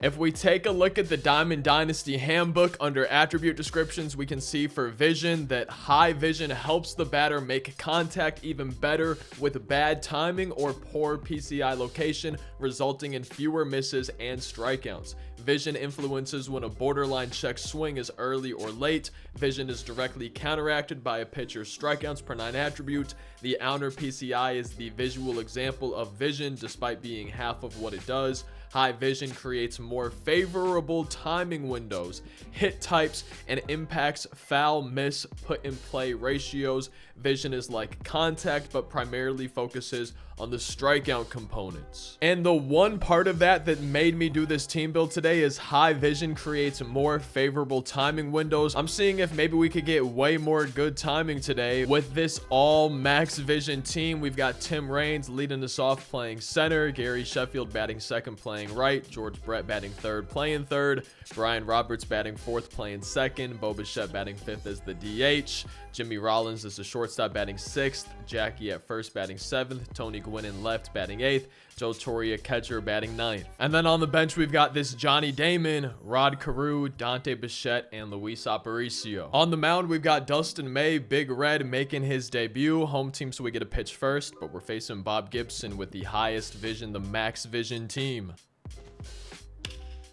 If we take a look at the Diamond Dynasty handbook under attribute descriptions, we can see for vision that high vision helps the batter make contact even better with bad timing or poor PCI location, resulting in fewer misses and strikeouts. Vision influences when a borderline check swing is early or late. Vision is directly counteracted by a pitcher's strikeouts per 9 attribute. The outer PCI is the visual example of vision, despite being half of what it does. High vision creates more favorable timing windows, hit types, and impacts foul miss put in play ratios. Vision is like contact, but primarily focuses on the strikeout components. And the one part of that made me do this team build today is high vision creates more favorable timing windows. I'm seeing if maybe we could get way more good timing today with this all max vision team. We've got Tim Raines leading us off playing center, Gary Sheffield batting second playing right, George Brett batting third playing third, Brian Roberts batting fourth playing second, Bo Bichette batting fifth as the DH, Jimmy Rollins as the shortstop batting sixth, Jackie at first batting seventh, Tony Gwynn in left batting eighth, Joe Torre catcher batting ninth. And then on the bench, we've got this Johnny Damon, Rod Carew, Dante Bichette, and Luis Aparicio. On the mound, we've got Dustin May, Big Red, making his debut. Home team, so we get a pitch first, but we're facing Bob Gibson with the highest vision, the max vision team.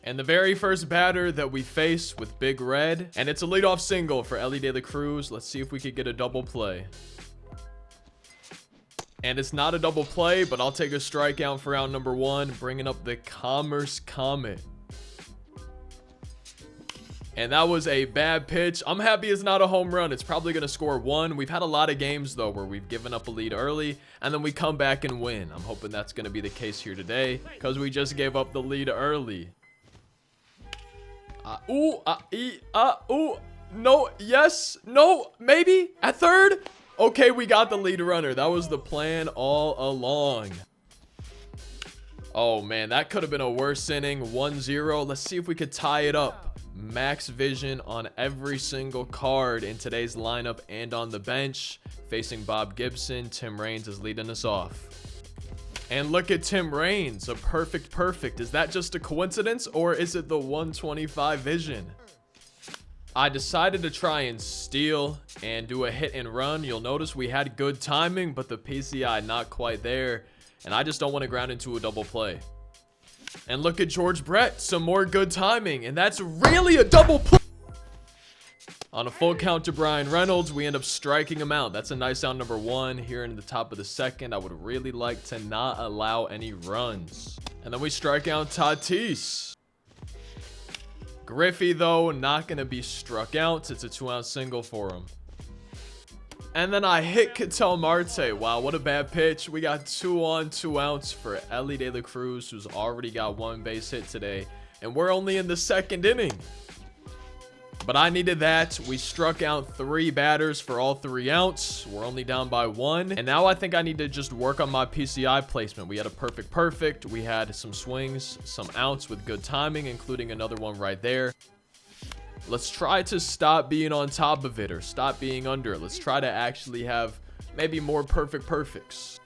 And the very first batter that we face with Big Red, and it's a leadoff single for Elly De La Cruz. Let's see if we could get a double play. And it's not a double play, but I'll take a strikeout for round number one, bringing up the Commerce Comet. And that was a bad pitch. I'm happy it's not a home run. It's probably going to score one. We've had a lot of games, though, where we've given up a lead early, and then we come back and win. I'm hoping that's going to be the case here today, because we just gave up the lead early. No, yes, no, maybe at third. Okay, we got the lead runner. That was the plan all along. Oh man, that could have been a worse inning. 1-0. Let's see if we could tie it up. Max vision on every single card in today's lineup and on the bench. Facing Bob Gibson, Tim Raines is leading us off. And look at Tim Raines, a perfect. Is that just a coincidence, or is it the 125 vision? I decided to try and steal and do a hit and run. You'll notice we had good timing, but the PCI not quite there. And I just don't want to ground into a double play. And look at George Brett, some more good timing. And that's really a double play. On a full count to Brian Reynolds, we end up striking him out. That's a nice out number one. Here in the top of the second, I would really like to not allow any runs. And then we strike out Tatis. Griffey, though, not going to be struck out. It's a 2-out single for him. And then I hit Ketel Marte. Wow, what a bad pitch. We got 2 on, 2 outs for Elly De La Cruz, who's already got 1 base hit today. And we're only in the second inning. But I needed that. We struck out 3 batters for all 3 outs. We're only down by 1. And now I think I need to just work on my PCI placement. We had a perfect. We had some swings, some outs with good timing, including another one right there. Let's try to stop being on top of it or stop being under. Let's try to actually have maybe more perfects.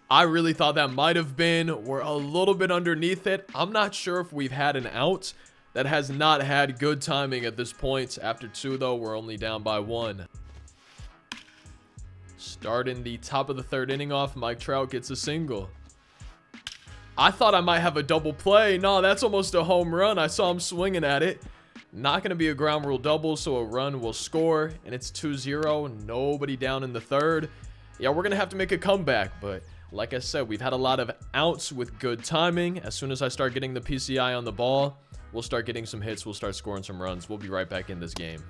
I really thought that might have been. We're a little bit underneath it. I'm not sure if we've had an out that has not had good timing at this point. After 2, though, we're only down by 1. Starting the top of the 3rd inning off, Mike Trout gets a single. I thought I might have a double play. No, that's almost a home run. I saw him swinging at it. Not going to be a ground rule double, so a run will score. And it's 2-0. Nobody down in the 3rd. Yeah, we're going to have to make a comeback, but like I said, we've had a lot of outs with good timing. As soon as I start getting the PCI on the ball, we'll start getting some hits. We'll start scoring some runs. We'll be right back in this game.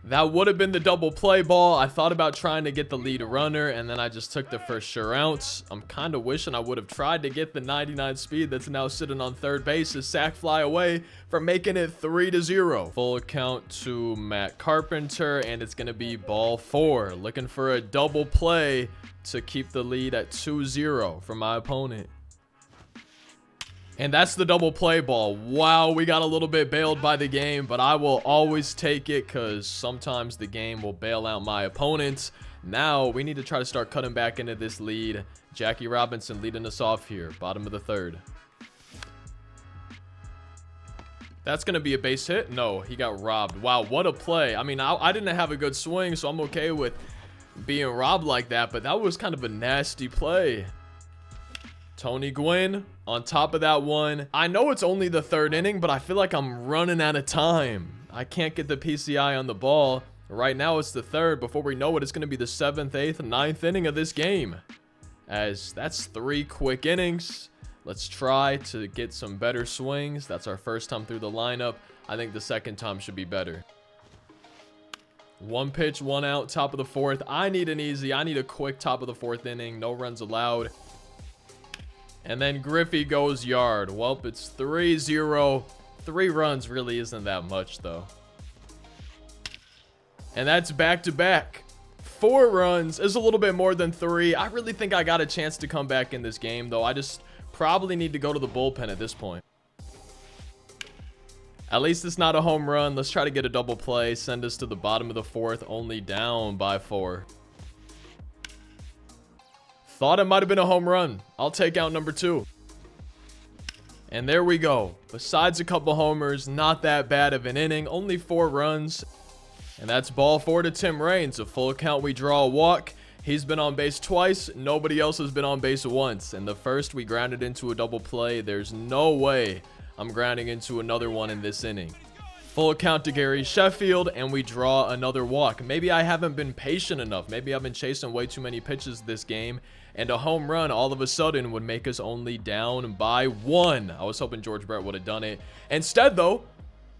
That would have been the double play ball. I thought about trying to get the lead runner, and then I just took the first sure outs. I'm kind of wishing I would have tried to get the 99 speed that's now sitting on third base to sack fly away from making it 3-0. Full count to Matt Carpenter, and it's going to be ball 4. Looking for a double play to keep the lead at 2-0 for my opponent. And that's the double play ball. Wow, we got a little bit bailed by the game, but I will always take it because sometimes the game will bail out my opponents. Now we need to try to start cutting back into this lead. Jackie Robinson leading us off here, bottom of the 3rd. That's going to be a base hit. No, he got robbed. Wow, what a play. I mean, I didn't have a good swing, so I'm okay with being robbed like that, but that was kind of a nasty play. Tony Gwynn on top of that one. I know it's only the third inning, but I feel like I'm running out of time. I can't get the PCI on the ball. Right now it's the third. Before we know it, it's going to be the 7th, 8th, 9th inning of this game. As that's 3 quick innings. Let's try to get some better swings. That's our first time through the lineup. I think the second time should be better. 1 pitch, 1 out, top of the 4th. I need a quick top of the 4th inning. No runs allowed. And then Griffey goes yard. Well, it's 3-0. 3 runs really isn't that much, though. And that's back-to-back. 4 runs is a little bit more than 3. I really think I got a chance to come back in this game, though. I just probably need to go to the bullpen at this point. At least it's not a home run. Let's try to get a double play. Send us to the bottom of the 4th, only down by 4. Thought it might have been a home run. I'll take out number 2. And there we go. Besides a couple homers, not that bad of an inning. Only 4 runs. And that's ball 4 to Tim Raines. A full count, we draw a walk. He's been on base twice. Nobody else has been on base once. And the first, we grounded into a double play. There's no way I'm grounding into another one in this inning. Full count to Gary Sheffield, and we draw another walk. Maybe I haven't been patient enough. Maybe I've been chasing way too many pitches this game. And a home run all of a sudden would make us only down by 1. I was hoping George Brett would have done it. Instead, though,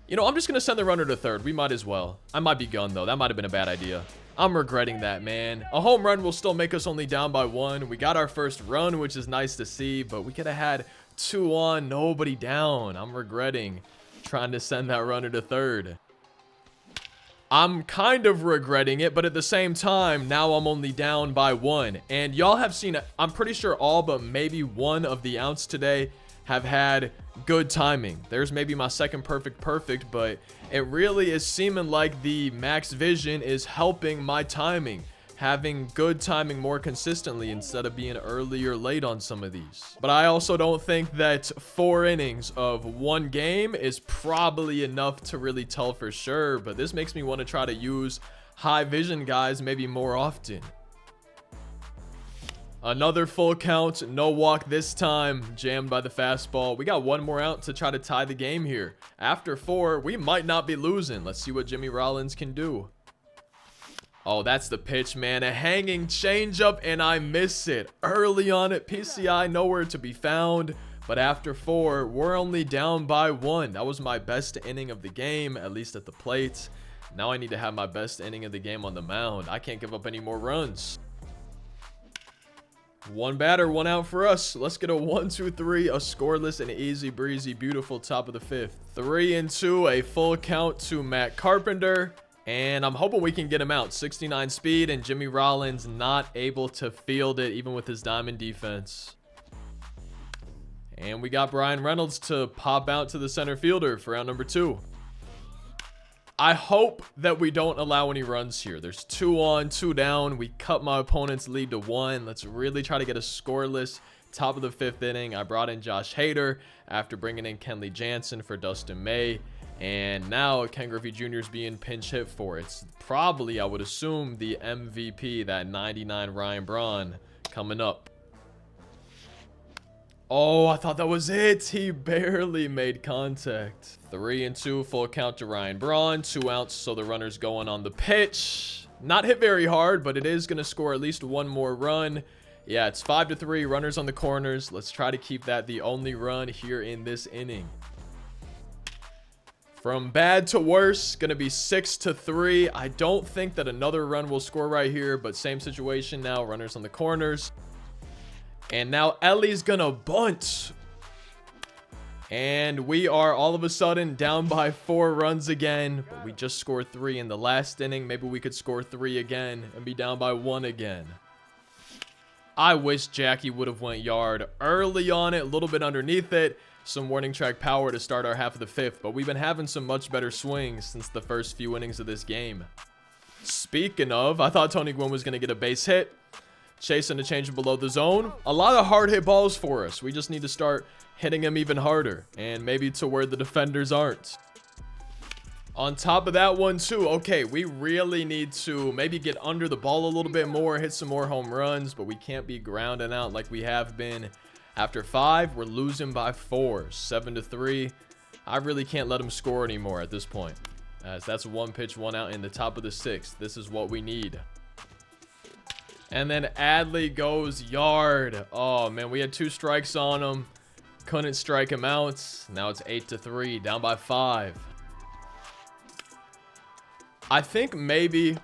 you know, I'm just going to send the runner to third. We might as well. I might be gunned, though. That might have been a bad idea. I'm regretting that, man. A home run will still make us only down by 1. We got our first run, which is nice to see, but we could have had 2 on, nobody down. I'm regretting trying to send that runner to third. I'm kind of regretting it, but at the same time, now I'm only down by 1. And y'all have seen, I'm pretty sure all but maybe 1 of the outs today have had good timing. There's maybe my second perfect, but it really is seeming like the max vision is helping my timing. Having good timing more consistently instead of being early or late on some of these. But I also don't think that 4 innings of 1 game is probably enough to really tell for sure. But this makes me want to try to use high vision guys maybe more often. Another full count, no walk this time, jammed by the fastball. We got 1 more out to try to tie the game here. After 4, we might not be losing. Let's see what Jimmy Rollins can do. Oh, that's the pitch, man. A hanging changeup, and I miss it. Early on it, PCI nowhere to be found. But after 4, we're only down by 1. That was my best inning of the game, at least at the plate. Now I need to have my best inning of the game on the mound. I can't give up any more runs. 1 batter, 1 out for us. Let's get a 1-2-3, a scoreless and easy breezy, beautiful top of the 5th. 3-2, a full count to Matt Carpenter. And I'm hoping we can get him out. 69 speed, and Jimmy Rollins not able to field it even with his diamond defense. And we got Brian Reynolds to pop out to the center fielder for out number 2. I hope that we don't allow any runs here. There's 2 on, 2 down. We cut my opponent's lead to 1. Let's really try to get a scoreless top of the 5th inning. I brought in Josh Hader after bringing in Kenley Jansen for Dustin May. And now Ken Griffey Jr. is being pinch hit for. It's probably, I would assume, the MVP, that 99 Ryan Braun coming up. Oh, I thought that was it. He barely made contact. 3-2, full count to Ryan Braun. 2 outs, so the runner's going on the pitch. Not hit very hard, but it is going to score at least 1 more run. Yeah, it's 5-3, runners on the corners. Let's try to keep that the only run here in this inning. From bad to worse, gonna be 6-3. I don't think that another run will score right here, but same situation now, runners on the corners. And now Ellie's gonna bunt. And we are all of a sudden down by 4 runs again, but we just scored 3 in the last inning. Maybe we could score 3 again and be down by 1 again. I wish Jackie would have went yard early on it, a little bit underneath it. Some warning track power to start our half of the 5th, but we've been having some much better swings since the first few innings of this game. Speaking of, I thought Tony Gwynn was going to get a base hit. Chasing the change below the zone. A lot of hard hit balls for us. We just need to start hitting them even harder, and maybe to where the defenders aren't. On top of that one too, okay, we really need to maybe get under the ball a little bit more, hit some more home runs, but we can't be grounding out like we have been. After 5, we're losing by 4, 7-3. I really can't let them score anymore at this point, as that's 1 pitch, 1 out in the top of the 6th. This is what we need. And then Adley goes yard. Oh man, we had 2 strikes on him, couldn't strike him out. Now it's 8-3, down by 5. I think maybe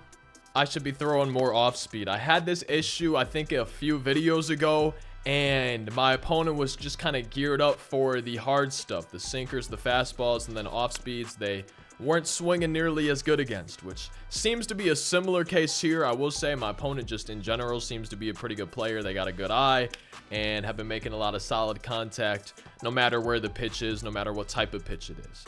I should be throwing more off speed. I had this issue, I think, a few videos ago, and my opponent was just kind of geared up for the hard stuff, the sinkers, the fastballs, and then off speeds they weren't swinging nearly as good against, which seems to be a similar case here. I will say my opponent just in general seems to be a pretty good player. They got a good eye and have been making a lot of solid contact no matter where the pitch is, no matter what type of pitch it is.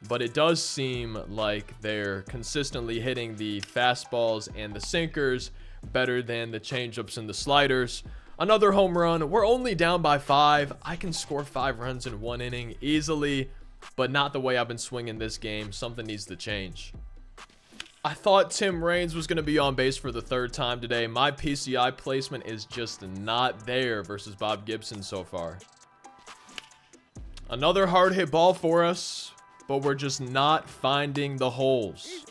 But it does seem like they're consistently hitting the fastballs and the sinkers better than the changeups and the sliders. Another home run. We're only down by 5. I can score 5 runs in 1 inning easily, but not the way I've been swinging this game. Something needs to change. I thought Tim Raines was going to be on base for the 3rd time today. My PCI placement is just not there versus Bob Gibson so far. Another hard hit ball for us, but we're just not finding the holes.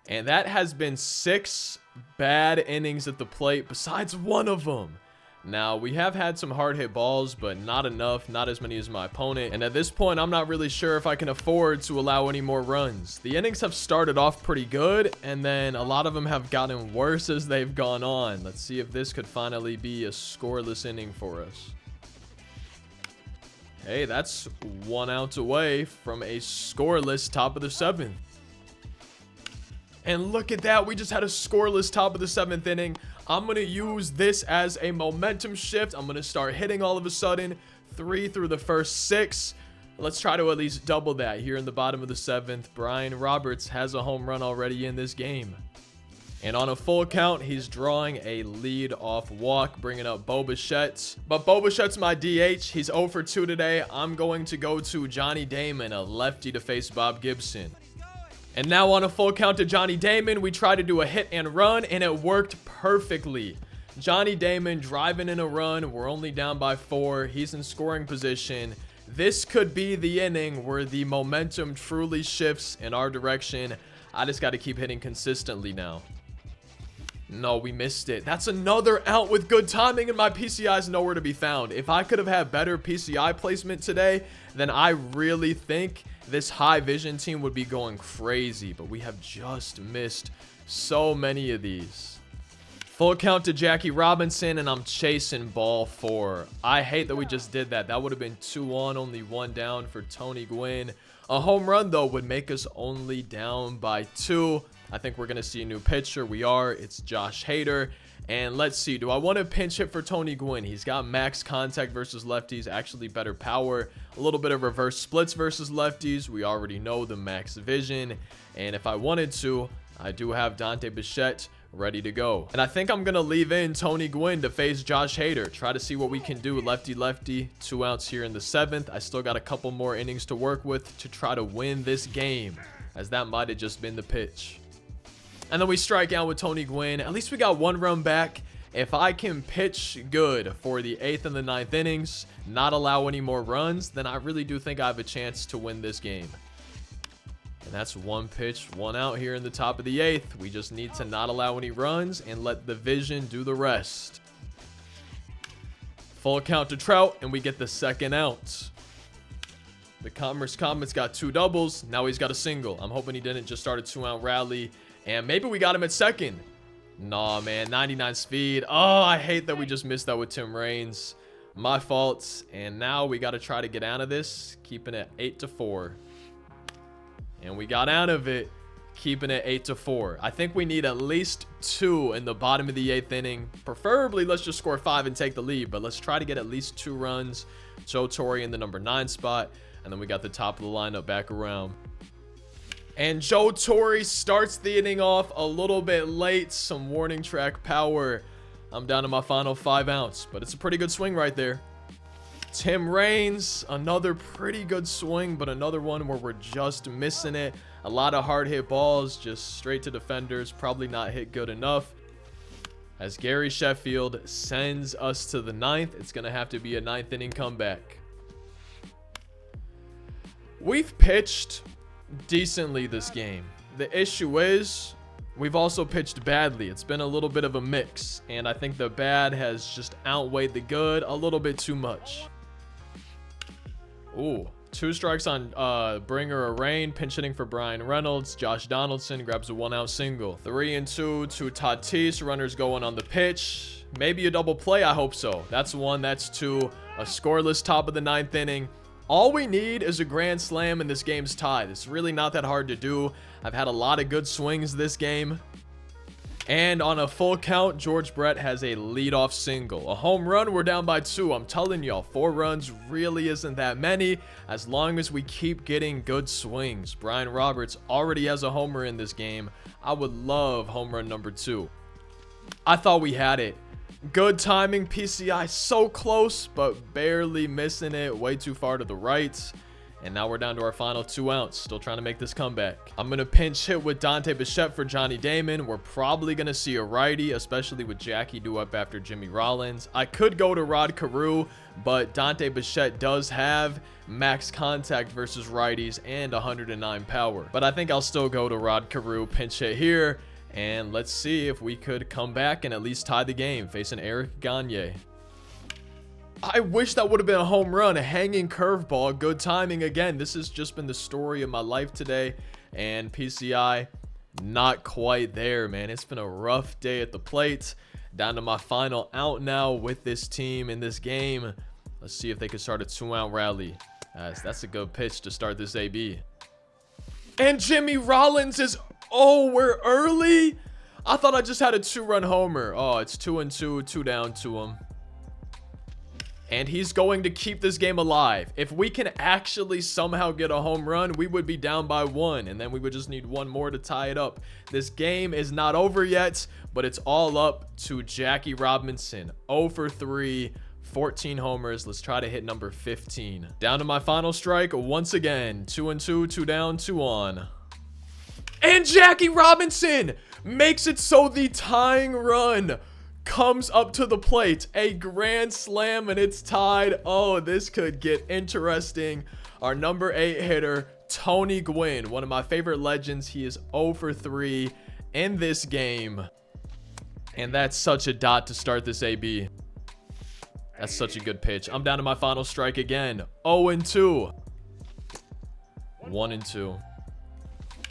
And that has been 6 bad innings at the plate besides 1 of them. Now, we have had some hard hit balls, but not enough, not as many as my opponent. And at this point, I'm not really sure if I can afford to allow any more runs. The innings have started off pretty good, and then a lot of them have gotten worse as they've gone on. Let's see if this could finally be a scoreless inning for us. Hey, that's 1 out away from a scoreless top of the 7th. And look at that. We just had a scoreless top of the 7th inning. I'm going to use this as a momentum shift. I'm going to start hitting all of a sudden. 3 through the first 6. Let's try to at least double that here in the bottom of the 7th. Brian Roberts has a home run already in this game. And on a full count, he's drawing a lead-off walk, bringing up Bo Bichette's. But Bo Bichette's my DH. He's 0 for 2 today. I'm going to go to Johnny Damon, a lefty, to face Bob Gibson. And now on a full count to Johnny Damon, we try to do a hit and run, and it worked perfectly. Johnny Damon driving in a run. We're only down by 4. He's in scoring position. This could be the inning where the momentum truly shifts in our direction. I just got to keep hitting consistently now. No, we missed it. That's another out with good timing, and my PCI is nowhere to be found. If I could have had better PCI placement today, then I really think this high vision team would be going crazy, but we have just missed so many of these. Full count to Jackie Robinson, and I'm chasing ball 4. I hate that we just did that. That would have been 2 on, only 1 down for Tony Gwynn. A home run, though, would make us only down by 2. I think we're going to see a new pitcher. We are. It's Josh Hader. And let's see. Do I want to pinch hit for Tony Gwynn? He's got max contact versus lefties. Actually better power. A little bit of reverse splits versus lefties. We already know the max vision. And if I wanted to, I do have Dante Bichette ready to go. And I think I'm going to leave in Tony Gwynn to face Josh Hader. Try to see what we can do. Lefty-lefty. 2 outs here in the 7th. I still got a couple more innings to work with to try to win this game, as that might have just been the pitch. And then we strike out with Tony Gwynn. At least we got 1 run back. If I can pitch good for the 8th and the 9th innings, not allow any more runs, then I really do think I have a chance to win this game. And that's 1 pitch, 1 out here in the top of the 8th. We just need to not allow any runs and let the vision do the rest. Full count to Trout, and we get the 2nd out. The Commerce Comets got 2 doubles. Now he's got a single. I'm hoping he didn't just start a 2-out rally. And maybe we got him at 2nd. Nah, man. 99 speed. Oh, I hate that we just missed that with Tim Raines. My fault. And now we got to try to get out of this. Keeping it 8-4. And we got out of it. Keeping it 8-4. I think we need at least 2 in the bottom of the 8th inning. Preferably, let's just score 5 and take the lead. But let's try to get at least 2 runs. Joe Torre in the number 9 spot. And then we got the top of the lineup back around. And Joe Torre starts the inning off a little bit late. Some warning track power. I'm down to my final 5 ounce, but it's a pretty good swing right there. Tim Raines, another pretty good swing, but another one where we're just missing it. A lot of hard hit balls, just straight to defenders, probably not hit good enough. As Gary Sheffield sends us to the 9th, it's going to have to be a 9th inning comeback. We've pitched decently this game. The issue is we've also pitched badly. It's been a little bit of a mix, and I think the bad has just outweighed the good a little bit too much. Ooh, 2 strikes on Bringer of Rain, pinch hitting for Brian Reynolds. Josh Donaldson grabs a 1-out single. 3-2 to Tatis. Runners going on the pitch. Maybe a double play. I hope so. That's 1. That's 2. A scoreless top of the 9th inning. All we need is a grand slam and this game's tied. It's really not that hard to do. I've had a lot of good swings this game. And on a full count, George Brett has a leadoff single. A home run, we're down by 2. I'm telling y'all, 4 runs really isn't that many as long as we keep getting good swings. Brian Roberts already has a homer in this game. I would love home run number 2. I thought we had it. Good timing, PCI so close, but barely missing it. Way too far to the right. And now we're down to our final 2 ounce. Still trying to make this comeback. I'm going to pinch hit with Dante Bichette for Johnny Damon. We're probably going to see a righty, especially with Jackie due up after Jimmy Rollins. I could go to Rod Carew, but Dante Bichette does have max contact versus righties and 109 power. But I think I'll still go to Rod Carew, pinch hit here. And let's see if we could come back and at least tie the game, facing Eric Gagne. I wish that would have been a home run, a hanging curveball, good timing again. This has just been the story of my life today, and PCI not quite there, man. It's been a rough day at the plate. Down to my final out now with this team in this game. Let's see if they can start a 2-out rally. That's a good pitch to start this AB. And Jimmy Rollins is, oh, we're early. I thought I just had a 2-run homer. Oh, it's 2-2, 2 down to him. And he's going to keep this game alive. If we can actually somehow get a home run, we would be down by 1. And then we would just need 1 more to tie it up. This game is not over yet, but it's all up to Jackie Robinson. 0 for 3, 14 homers. Let's try to hit number 15. Down to my final strike once again. 2-2, 2 down, 2 on. And Jackie Robinson makes it so the tying run comes up to the plate. A grand slam and it's tied. Oh, this could get interesting. Our number 8 hitter, Tony Gwynn, one of my favorite legends. He is 0 for 3 in this game. And that's such a dot to start this AB. That's such a good pitch. I'm down to my final strike again. 0-2. 1-2.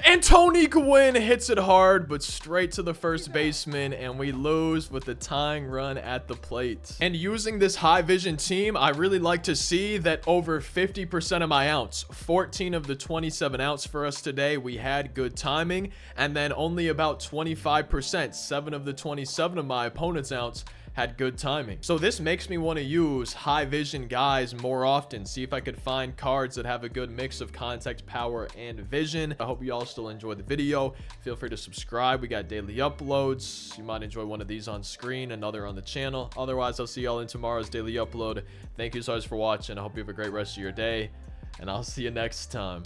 And Tony Gwynn hits it hard, but straight to the first baseman, and we lose with the tying run at the plate. And using this high vision team, I really like to see that over 50% of my outs, 14 of the 27 outs for us today, we had good timing, and then only about 25%, 7 of the 27 of my opponent's outs had good timing. So this makes me want to use high vision guys more often, see if I could find cards that have a good mix of contact, power, and vision. I hope you all still enjoy the video. Feel free to subscribe. We got daily uploads. You might enjoy one of these on screen, another on the channel. Otherwise, I'll see y'all in tomorrow's daily upload. Thank you so much for watching. I hope you have a great rest of your day, and I'll see you next time.